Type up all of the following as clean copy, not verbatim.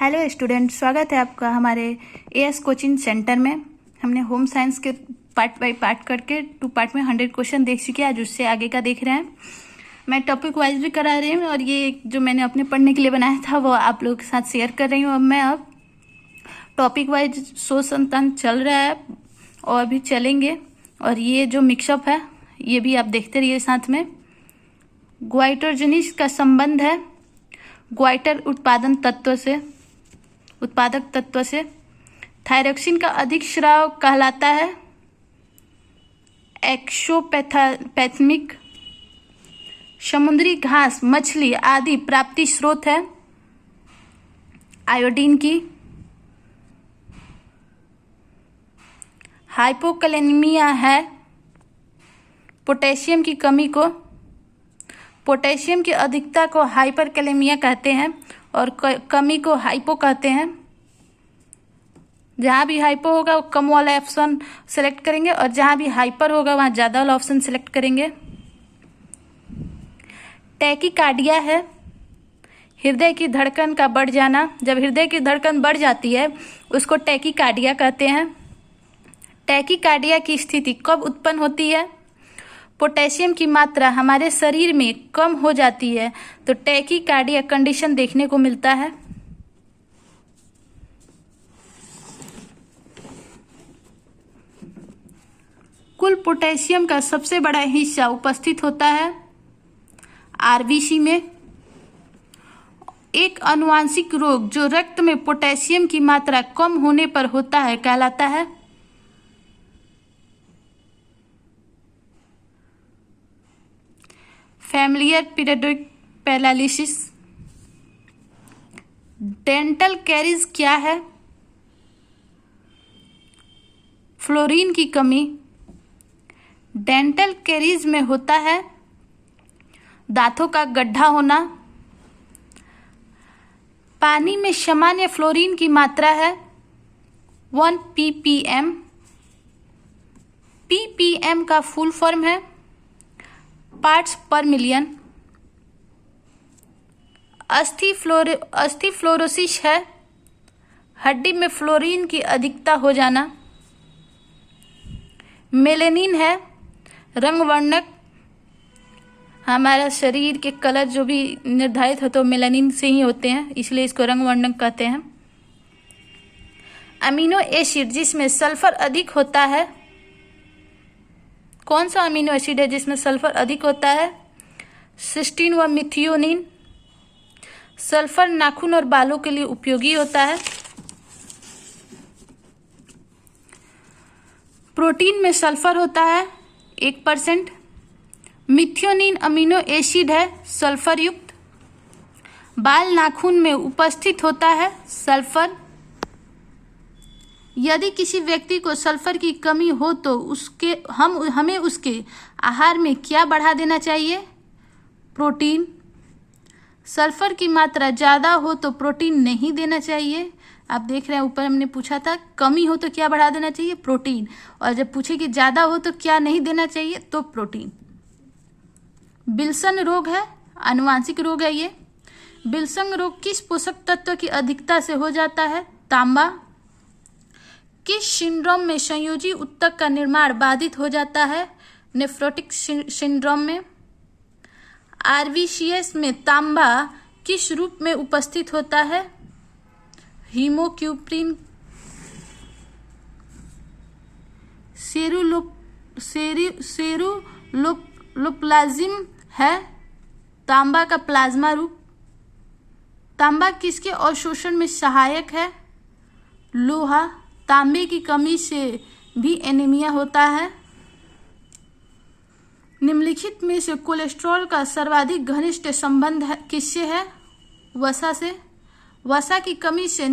Hello student, स्वागत है आपका हमारे एएस कोचिंग सेंटर में। हमने होम साइंस के पार्ट बाय पार्ट करके 2 पार्ट में 100 क्वेश्चन देख चुके हैं। आज उससे आगे का देख रहे हैं। मैं टॉपिक वाइज भी करा रही हूँ और ये जो मैंने अपने पढ़ने के लिए बनाया था वो आप लोगों के साथ शेयर कर रही हूँ। अब टॉपिक वाइज 100 संतान चल रहा है और भी चलेंगे। और ये जो मिक्सअप है ये भी आप देखते रहिए साथ में। ग्वाइटोजेनिस का संबंध है ग्वाइटर उत्पादक तत्व से। थायरोक्सिन का अधिक स्राव कहलाता है एक्सोपैथमिक। समुद्री घास, मछली आदि प्राप्ति स्रोत है आयोडीन की। हाइपोकैलेमिया है पोटेशियम की कमी को। पोटेशियम की अधिकता को हाइपरकैलेमिया कहते हैं और कमी को हाइपो कहते हैं। जहाँ भी हाइपो होगा वो कम वाला ऑप्शन सेलेक्ट करेंगे और जहाँ भी हाइपर होगा वहाँ ज़्यादा वाला ऑप्शन सेलेक्ट करेंगे। टैकीकार्डिया है हृदय की धड़कन का बढ़ जाना। जब हृदय की धड़कन बढ़ जाती है उसको टैकीकार्डिया कहते हैं। टैकीकार्डिया की स्थिति कब उत्पन्न होती है? पोटेशियम की मात्रा हमारे शरीर में कम हो जाती है तो टैकीकार्डिया कंडीशन देखने को मिलता है। कुल पोटेशियम का सबसे बड़ा हिस्सा उपस्थित होता है आरबीसी में। एक आनुवांशिक रोग जो रक्त में पोटेशियम की मात्रा कम होने पर होता है कहलाता है familiar periodic paralysis. Dental caries क्या है? फ्लोरीन की कमी। डेंटल कैरीज में होता है दांतों का गड्ढा होना। पानी में सामान्य फ्लोरीन की मात्रा है 1 ppm। ppm का फुल फॉर्म है पार्ट्स पर मिलियन। अस्थि फ्लोरोसिस है हड्डी में फ्लोरीन की अधिकता हो जाना। मेलेनिन है रंग वर्णक। हमारा शरीर के कलर जो भी निर्धारित हो तो मेलानिन से ही होते हैं, इसलिए इसको रंग वर्णक कहते हैं। अमीनो एसिड जिसमें सल्फर अधिक होता है, कौन सा अमीनो एसिड है जिसमें सल्फर अधिक होता है? सिस्टीन व मिथियोनिन। सल्फर नाखून और बालों के लिए उपयोगी होता है। प्रोटीन में सल्फर होता है 1%। मिथियोनिन अमीनो एसिड है सल्फर युक्त। बाल नाखून में उपस्थित होता है सल्फर। यदि किसी व्यक्ति को सल्फर की कमी हो तो हमें उसके आहार में क्या बढ़ा देना चाहिए? प्रोटीन। सल्फर की मात्रा ज़्यादा हो तो प्रोटीन नहीं देना चाहिए। आप देख रहे हैं ऊपर हमने पूछा था कमी हो तो क्या बढ़ा देना चाहिए? प्रोटीन। और जब पूछे कि ज़्यादा हो तो क्या नहीं देना चाहिए? तो प्रोटीन। विल्सन रोग है आनुवांशिक रोग है ये। विल्सन रोग किस पोषक तत्व की अधिकता से हो जाता है? तांबा। किस सिंड्रोम में संयोजी ऊतक का निर्माण बाधित हो जाता है? नेफ्रोटिक सिंड्रोम में। आरबीसीएस में तांबा किस रूप में उपस्थित होता है? हीमोक्यूप्रिन। सेरुलोप्लाज्म है तांबा का प्लाज्मा रूप। तांबा किसके अवशोषण में सहायक है? लोहा। तांबे की कमी से भी एनीमिया होता है। निम्नलिखित में से कोलेस्ट्रॉल का सर्वाधिक घनिष्ठ संबंध किससे है? वसा से। वसा की कमी से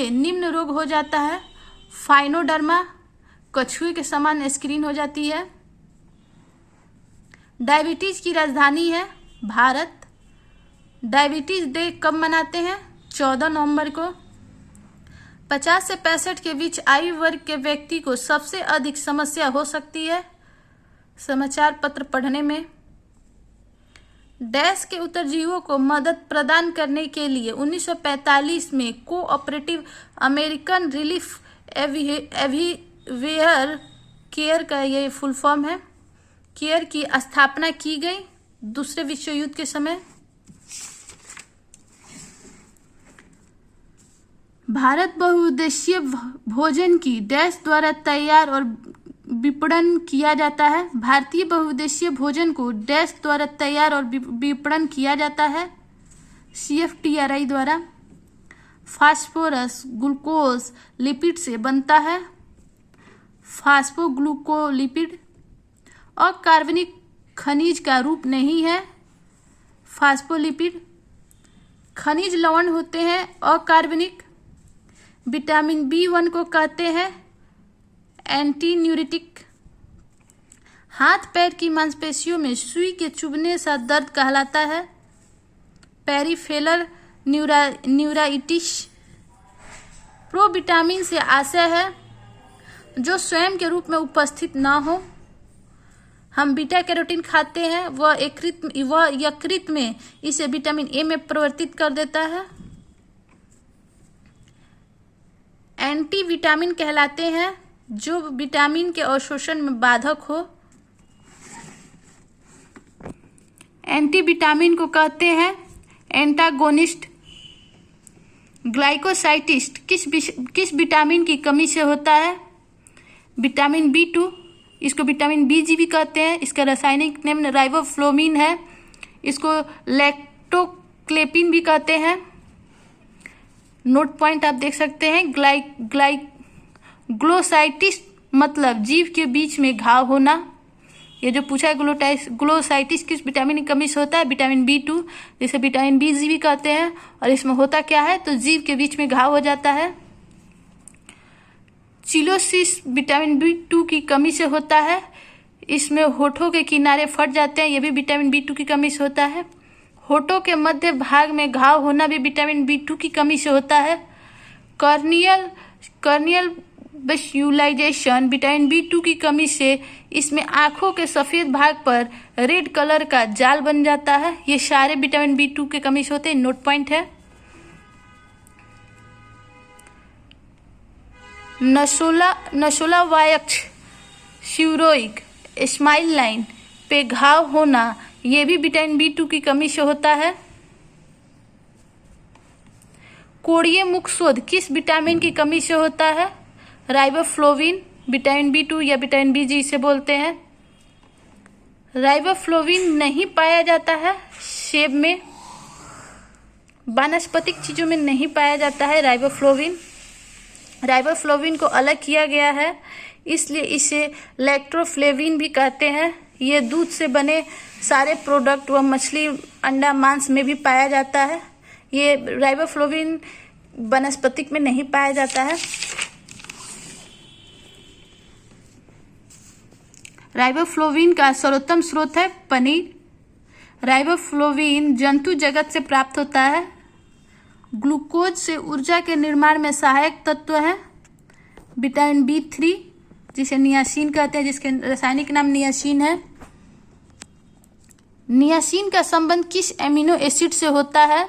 निम्न रोग हो जाता है फाइनोडर्मा। कछुए के समान स्क्रीन हो जाती है। डायबिटीज की राजधानी है भारत। डायबिटीज डे कब मनाते हैं? 14 नवंबर को। 50 से 65 के बीच आयु वर्ग के व्यक्ति को सबसे अधिक समस्या हो सकती है समाचार पत्र पढ़ने में। डैश के उत्तरजीवियों को मदद प्रदान करने के लिए 1945 में कोऑपरेटिव अमेरिकन रिलीफ एविवेयर केयर का ये फुल फॉर्म है, केयर की स्थापना की गई दूसरे विश्व युद्ध के समय। भारत बहुउद्देशीय भोजन की डैश द्वारा तैयार और विपणन किया जाता है। भारतीय बहुउद्देशीय भोजन को डैश द्वारा तैयार और विपणन किया जाता है, CFTRI द्वारा। फास्फोरस ग्लूकोज लिपिड से बनता है, फास्फोग्लूकोलिपिड। और कार्बनिक खनिज का रूप नहीं है, फास्फोलिपिड। खनिज लवण होते हैं अकार्बनिक। विटामिन B1 को कहते हैं एंटी न्यूरिटिक। हाथ पैर की मांसपेशियों में सुई के चुभने सा दर्द कहलाता है पेरिफेरल न्यूराइटिस। प्रोविटामिन से आशय है जो स्वयं के रूप में उपस्थित ना हो। हम बीटा कैरोटीन खाते हैं, वह यकृत में इसे विटामिन A में परिवर्तित कर देता है। एंटी विटामिन कहलाते हैं जो विटामिन के अवशोषण में बाधक हो। एंटी विटामिन को कहते हैं एंटागोनिस्ट। ग्लाइकोसाइटिस किस विटामिन की कमी से होता है? विटामिन B2, इसको विटामिन BG भी कहते हैं। इसका रासायनिक नाम राइबोफ्लोविन है। इसको लैक्टोक्लेपिन भी कहते हैं। नोट पॉइंट आप देख सकते हैं। ग्लोसाइटिस मतलब जीभ के बीच में घाव होना। ये जो पूछा है ग्लोसाइटिस किस विटामिन की कमी से होता है? विटामिन B2, जिसे विटामिन BG भी कहते हैं। और इसमें होता क्या है तो जीभ के बीच में घाव हो जाता है। चिलोसिस विटामिन B2 की कमी से होता है। इसमें होठों के किनारे फट जाते हैं, ये भी विटामिन B2 की कमी से होता है। होठों के मध्य भाग में घाव होना भी विटामिन B2 की कमी से होता है। कर्नियल वेस्क्युलाइजेशन विटामिन B2 की कमी से इसमें आंखों के सफेद भाग पर रेड कलर का जाल बन जाता है। ये सारे विटामिन B2 की कमी से होते हैं। नोट पॉइंट है। नसोला वायक्ष शिवरोइक स्माइल लाइन पे घाव होना, ये भी विटामिन B2 की कमी से होता है। कोड़िए मुख शोध किस विटामिन की कमी से होता है? राइबोफ्लोविन, विटामिन B2 या विटामिन BG इसे बोलते हैं। राइबोफ्लोविन नहीं पाया जाता है सेब में, वानस्पतिक चीजों में नहीं पाया जाता है राइबोफ्लोविन। राइबोफ्लोविन को अलग किया गया है, इसलिए इसे लैक्टोफ्लेविन भी कहते हैं। ये दूध से बने सारे प्रोडक्ट व मछली, अंडा, मांस में भी पाया जाता है। ये राइबोफ्लोविन वनस्पतिक में नहीं पाया जाता है। राइबोफ्लोविन का सर्वोत्तम स्रोत है पनीर। राइबोफ्लोविन जंतु जगत से प्राप्त होता है। ग्लूकोज से ऊर्जा के निर्माण में सहायक तत्व है। विटामिन B3 जिसे नियासिन कहते हैं, जिसके रासायनिक नाम नियासिन है। नियासिन का संबंध किस एमिनो एसिड से होता है?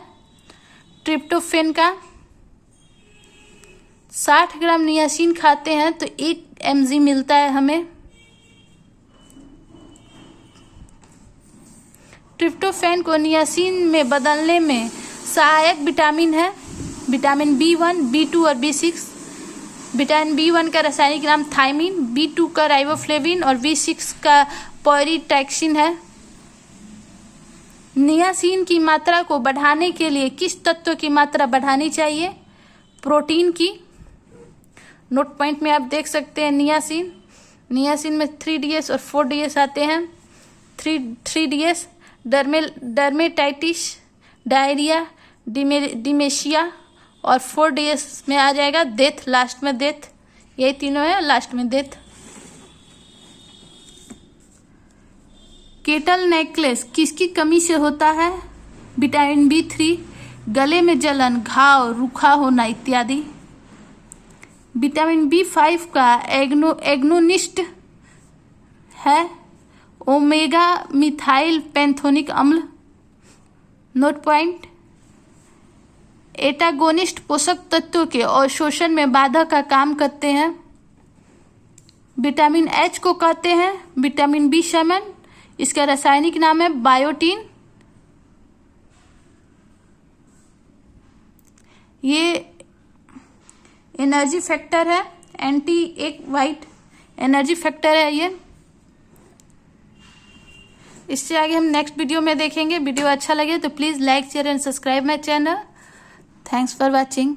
ट्रिप्टोफेन का। 60 ग्राम नियासिन खाते हैं तो 1 mg मिलता है हमें। ट्रिप्टोफेन को नियासिन में बदलने में सहायक विटामिन है विटामिन B1, B2 और B6। विटामिन B1 का रासायनिक नाम थायमिन, B2 का राइबोफ्लेविन और B6 का पैरिटैक्सिन है। नियासिन की मात्रा को बढ़ाने के लिए किस तत्व की मात्रा बढ़ानी चाहिए? प्रोटीन की। नोट पॉइंट में आप देख सकते हैं नियासिन में 3DS और 4DS आते हैं। 3DS डर्मेटाइटिस, डायरिया, डिमेशिया, और 4DS में आ जाएगा डेथ, लास्ट में डेथ। यही तीनों है, लास्ट में डेथ। केटल नेकलेस किसकी कमी से होता है? विटामिन B3, गले में जलन, घाव, रूखा होना इत्यादि। विटामिन B5 का एग्नोनिस्ट है ओमेगा मिथाइल पैंथोनिक अम्ल। नोट पॉइंट, एटागोनिस्ट पोषक तत्व के अवशोषण में बाधा का काम करते हैं। विटामिन एच को कहते हैं विटामिन बी7, इसका रासायनिक नाम है बायोटीन। ये एनर्जी फैक्टर है, एंटी एक वाइट एनर्जी फैक्टर है ये। इससे आगे हम नेक्स्ट वीडियो में देखेंगे। वीडियो अच्छा लगे तो please like share and subscribe my channel. Thanks for watching.